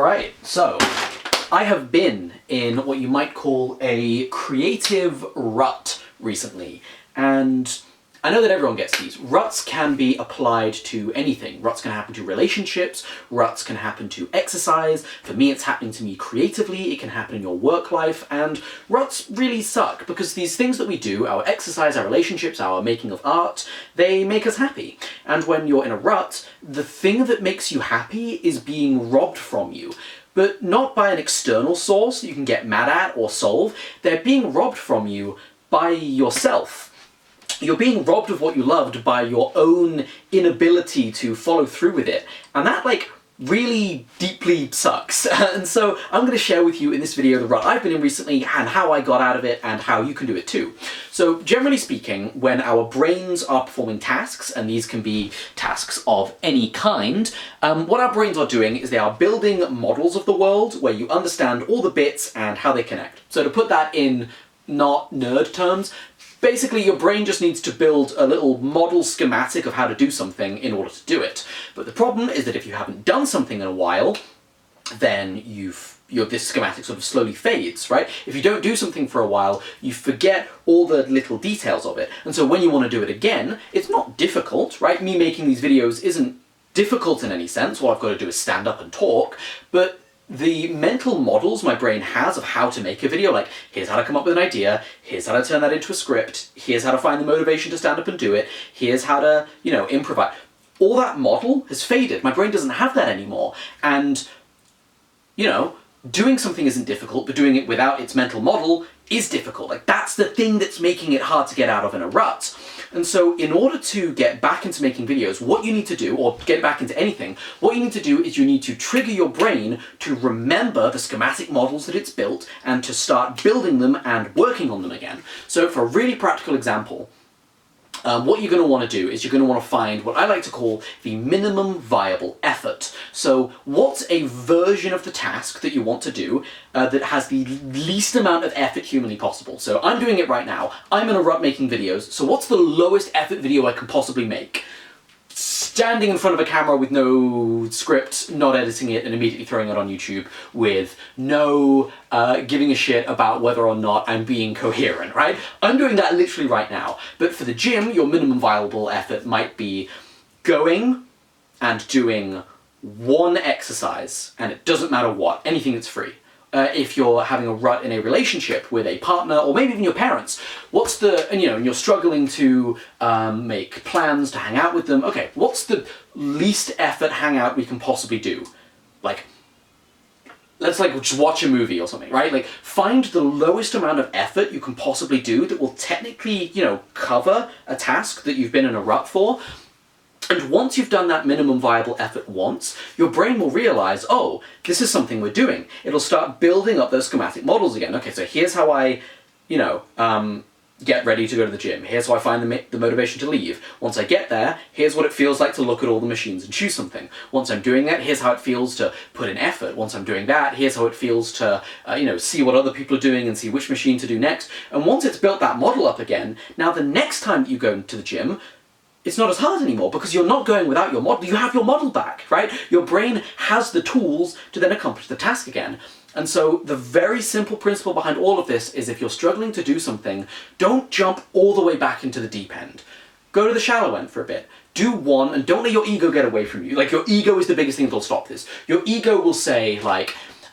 Alright, so I have been in what you might call a creative rut recently, and I know that everyone gets these. Ruts can be applied to anything. Ruts can happen to relationships, ruts can happen to exercise. For me, it's happening to me creatively, it can happen in your work life, and ruts really suck because these things that we do, our exercise, our relationships, our making of art, they make us happy. And when you're in a rut, the thing that makes you happy is being robbed from you. But not by an external source that you can get mad at or solve. They're being robbed from you by yourself. You're being robbed of what you loved by your own inability to follow through with it. And that, really deeply sucks. And so I'm going to share with you in this video the rut I've been in recently and how I got out of it and how you can do it too. So generally speaking, when our brains are performing tasks, and these can be tasks of any kind, what our brains are doing is they are building models of the world where you understand all the bits and how they connect. So to put that in not nerd terms, basically, your brain just needs to build a little model schematic of how to do something in order to do it. But the problem is that if you haven't done something in a while, then this schematic sort of slowly fades, right? If you don't do something for a while, you forget all the little details of it. And so when you want to do it again, it's not difficult, right? Me making these videos isn't difficult in any sense. All I've got to do is stand up and talk, but the mental models my brain has of how to make a video, like here's how to come up with an idea, here's how to turn that into a script, here's how to find the motivation to stand up and do it, here's how to, improvise. All that model has faded. My brain doesn't have that anymore. And, doing something isn't difficult, but doing it without its mental model is difficult. That's the thing that's making it hard to get out of in a rut. And so in order to get back into making videos, what you need to do, or get back into anything, what you need to do is you need to trigger your brain to remember the schematic models that it's built and to start building them and working on them again. So for a really practical example, what you're going to want to do is you're going to want to find what I like to call the minimum viable effort. So what's a version of the task that you want to do that has the least amount of effort humanly possible? So I'm doing it right now. I'm in a rut making videos, so what's the lowest effort video I can possibly make? Standing in front of a camera with no script, not editing it, and immediately throwing it on YouTube with no giving a shit about whether or not I'm being coherent, right? I'm doing that literally right now. But for the gym, your minimum viable effort might be going and doing one exercise, and it doesn't matter what, anything that's free. If you're having a rut in a relationship with a partner, or maybe even your parents, and you're struggling to make plans to hang out with them, okay, what's the least effort hangout we can possibly do? Let's just watch a movie or something, right? Find the lowest amount of effort you can possibly do that will technically, cover a task that you've been in a rut for. And once you've done that minimum viable effort once, your brain will realize, oh, this is something we're doing. It'll start building up those schematic models again. Okay, so here's how I, get ready to go to the gym. Here's how I find the motivation to leave. Once I get there, here's what it feels like to look at all the machines and choose something. Once I'm doing that, here's how it feels to put in effort. Once I'm doing that, here's how it feels to, see what other people are doing and see which machine to do next. And once it's built that model up again, now the next time that you go to the gym, it's not as hard anymore because you're not going without your model. You have your model back, right? Your brain has the tools to then accomplish the task again. And so the very simple principle behind all of this is if you're struggling to do something, don't jump all the way back into the deep end. Go to the shallow end for a bit. Do one, and don't let your ego get away from you. Your ego is the biggest thing that'll stop this. Your ego will say,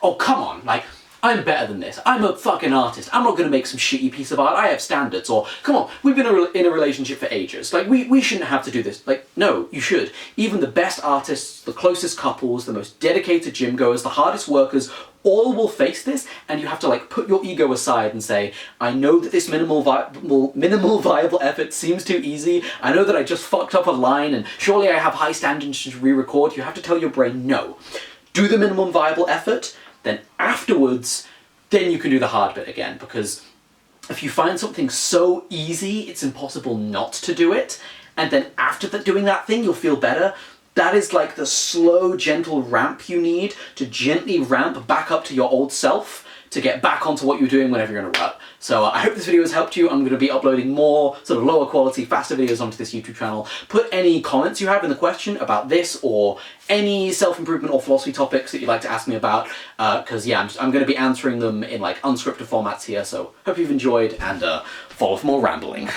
oh, come on, I'm better than this. I'm a fucking artist. I'm not going to make some shitty piece of art. I have standards. Or, come on, we've been in a relationship for ages. We shouldn't have to do this. No, you should. Even the best artists, the closest couples, the most dedicated gym goers, the hardest workers, all will face this, and you have to put your ego aside and say, I know that this minimal viable effort seems too easy. I know that I just fucked up a line, and surely I have high standards to re-record. You have to tell your brain, no. Do the minimum viable effort, then afterwards, then you can do the hard bit again, because if you find something so easy, it's impossible not to do it, and then after doing that thing, you'll feel better. That is the slow, gentle ramp you need to gently ramp back up to your old self to get back onto what you're doing whenever you're in a rut. So I hope this video has helped you. I'm going to be uploading more sort of lower quality, faster videos onto this YouTube channel. Put any comments you have in the question about this or any self-improvement or philosophy topics that you'd like to ask me about, because yeah, I'm going to be answering them in like unscripted formats here, so hope you've enjoyed, and follow for more rambling.